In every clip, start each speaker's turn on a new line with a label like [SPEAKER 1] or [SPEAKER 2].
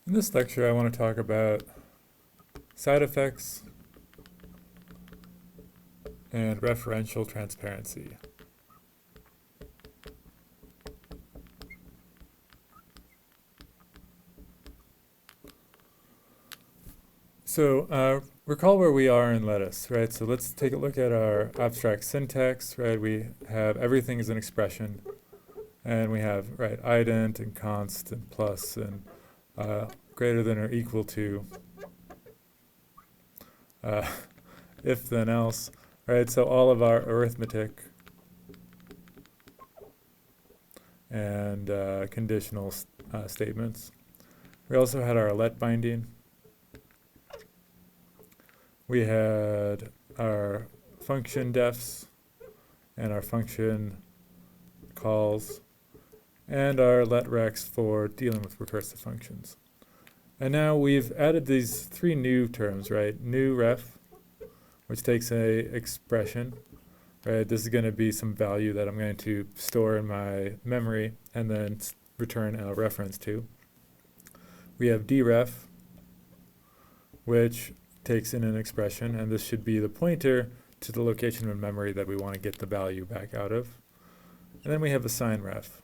[SPEAKER 1] In this lecture, I want to talk about side effects and referential transparency. So recall where we are in Lettuce, right? So let's take a look at our abstract syntax, right? We have everything as an expression, and we have, right, ident and const and plus and greater than or equal to, uh, if then else, right? So all of our arithmetic and conditional statements. We also had our let binding. We had our function defs and our function calls and our let rex for dealing with recursive functions. And now we've added these three new terms, right? New ref, which takes a expression, right? This is going to be some value that I'm going to store in my memory and then return a reference to. We have deref, which takes in an expression, and this should be the pointer to the location in memory that we want to get the value back out of. And then we have assign ref,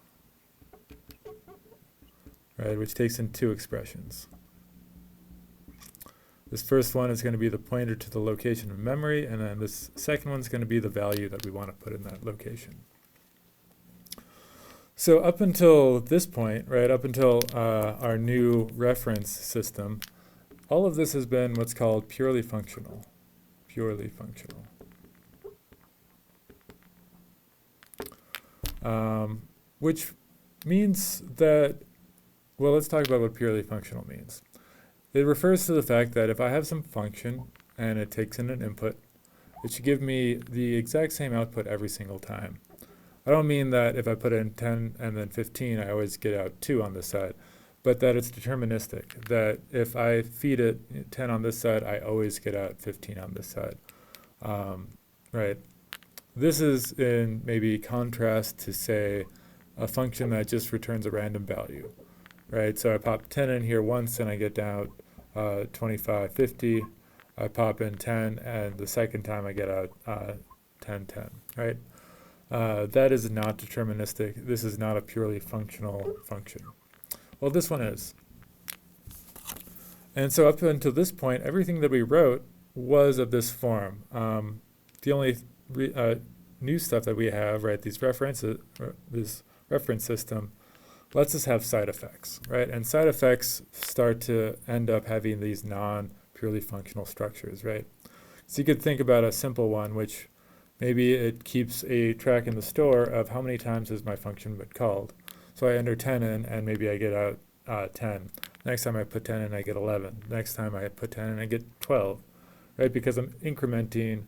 [SPEAKER 1] right, which takes in two expressions. This first one is going to be the pointer to the location in memory, and then this second one is going to be the value that we want to put in that location. So up until this point, right, up until our new reference system, all of this has been what's called purely functional. Purely functional. Which means that, well, let's talk about what purely functional means. It refers to the fact that if I have some function and it takes in an input, it should give me the exact same output every single time. I don't mean that if I put in 10 and then 15, I always get out 2 on this side, but that it's deterministic, that if I feed it 10 on this side, I always get out 15 on this side, right? This is in maybe contrast to, say, a function that just returns a random value, right? So I pop 10 in here once and I get out 25, 50. I pop in 10 and the second time I get out 10, 10, right? That is not deterministic. This is not a purely functional function. Well, this one is. And so up until this point, everything that we wrote was of this form. The only new stuff that we have, right, these references, this reference system, lets us have side effects, right? And side effects start to end up having these non-purely functional structures, right? So you could think about a simple one, which maybe it keeps a track in the store of how many times has my function been called. So I enter 10 in, and maybe I get out 10. Next time I put 10 in, I get 11. Next time I put 10 in, I get 12, right? Because I'm incrementing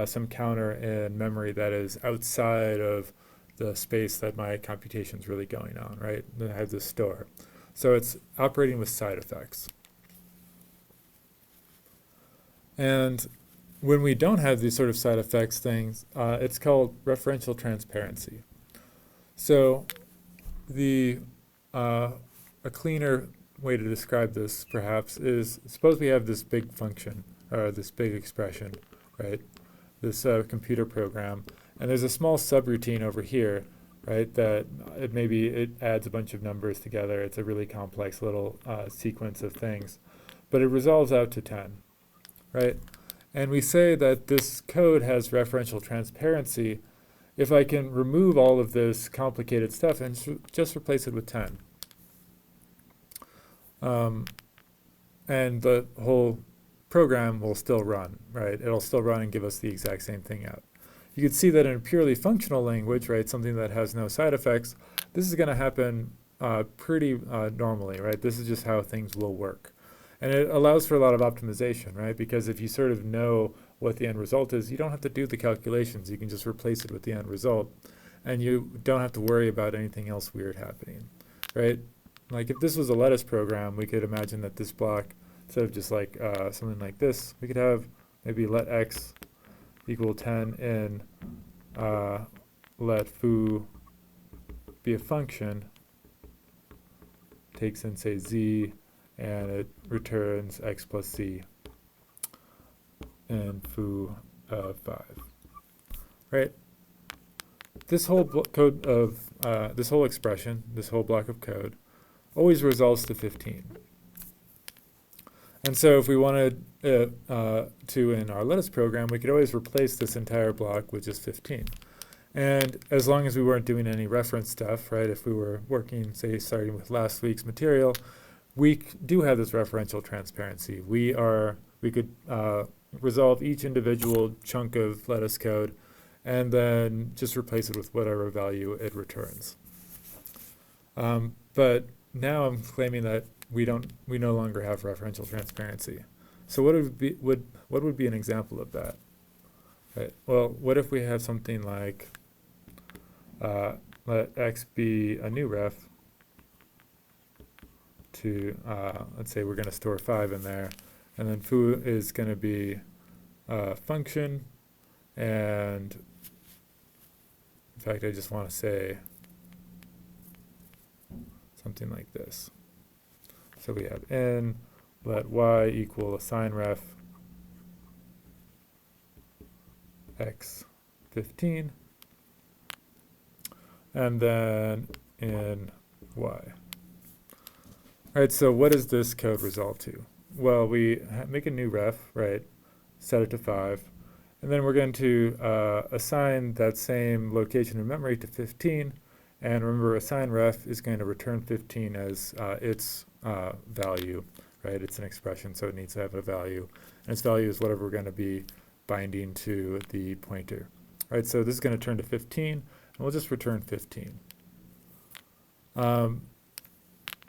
[SPEAKER 1] some counter in memory that is outside of the space that my computation is really going on, right? That has this store. So it's operating with side effects. And when we don't have these sort of side effects things, it's called referential transparency. So a cleaner way to describe this, perhaps, is suppose we have this big function, or this big expression, right? This computer program, and there's a small subroutine over here, right, that maybe it adds a bunch of numbers together. It's a really complex little sequence of things, but it resolves out to 10, right? And we say that this code has referential transparency if I can remove all of this complicated stuff and just replace it with 10. And the whole program will still run, right? It'll still run and give us the exact same thing out. You can see that in a purely functional language, right, something that has no side effects, this is going to happen pretty normally, right? This is just how things will work. And it allows for a lot of optimization, right? Because if you sort of know what the end result is, you don't have to do the calculations. You can just replace it with the end result. And you don't have to worry about anything else weird happening, right? Like if this was a lettuce program, we could imagine that this block, instead of just like something like this, we could have maybe let x equal 10 in let foo be a function, takes in, say, z, and it returns x plus c and foo of 5. Right? This whole code of this whole expression, this whole block of code, always resolves to 15. And so if we wanted to in our lettuce program, we could always replace this entire block with just 15. And as long as we weren't doing any reference stuff, right, if we were working, say, starting with last week's material, we do have this referential transparency. We could resolve each individual chunk of lettuce code and then just replace it with whatever value it returns. But now I'm claiming that we no longer have referential transparency. So what would be an example of that? Right. Well, what if we have something like let x be a new ref to let's say we're going to store 5 in there, and then foo is going to be a function, and in fact I just want to say something like this. So we have n, let y equal assign ref x 15, and then in y. All right, so what does this code resolve to? Well, we make a new ref, right, set it to 5, and then we're going to assign that same location in memory to 15, and remember assign ref is going to return 15 as its value, right? It's an expression, so it needs to have a value, and its value is whatever we're going to be binding to the pointer. All right, so this is going to turn to 15, and we'll just return 15.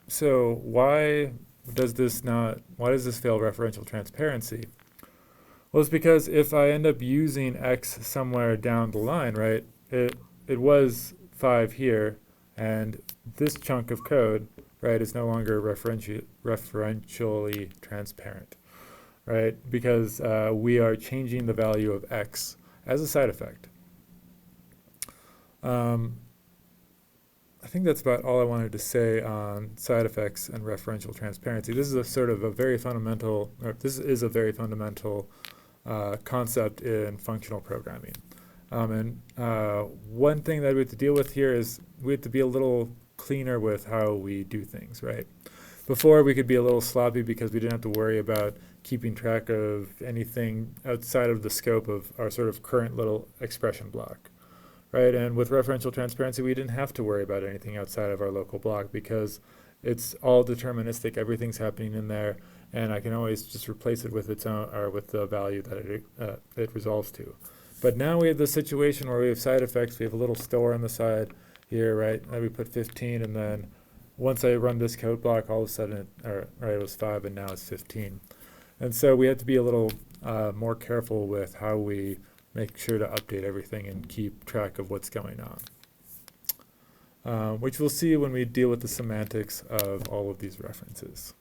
[SPEAKER 1] So why does this fail referential transparency? Well, it's because if I end up using x somewhere down the line, right, it was 5 here, and this chunk of code, right, is no longer referentially transparent, right, because we are changing the value of x as a side effect. I think that's about all I wanted to say on side effects and referential transparency. This is a very fundamental concept in functional programming. And one thing that we have to deal with here is we have to be a little cleaner with how we do things, right? Before, we could be a little sloppy because we didn't have to worry about keeping track of anything outside of the scope of our sort of current little expression block. Right, and with referential transparency, we didn't have to worry about anything outside of our local block because it's all deterministic. Everything's happening in there, and I can always just replace it with its own or with the value that it resolves to. But now we have the situation where we have side effects. We have a little store on the side here, right? And we put 15, and then once I run this code block, all of a sudden, it was 5, and now it's 15. And so we have to be a little more careful with how we make sure to update everything and keep track of what's going on, which we'll see when we deal with the semantics of all of these references.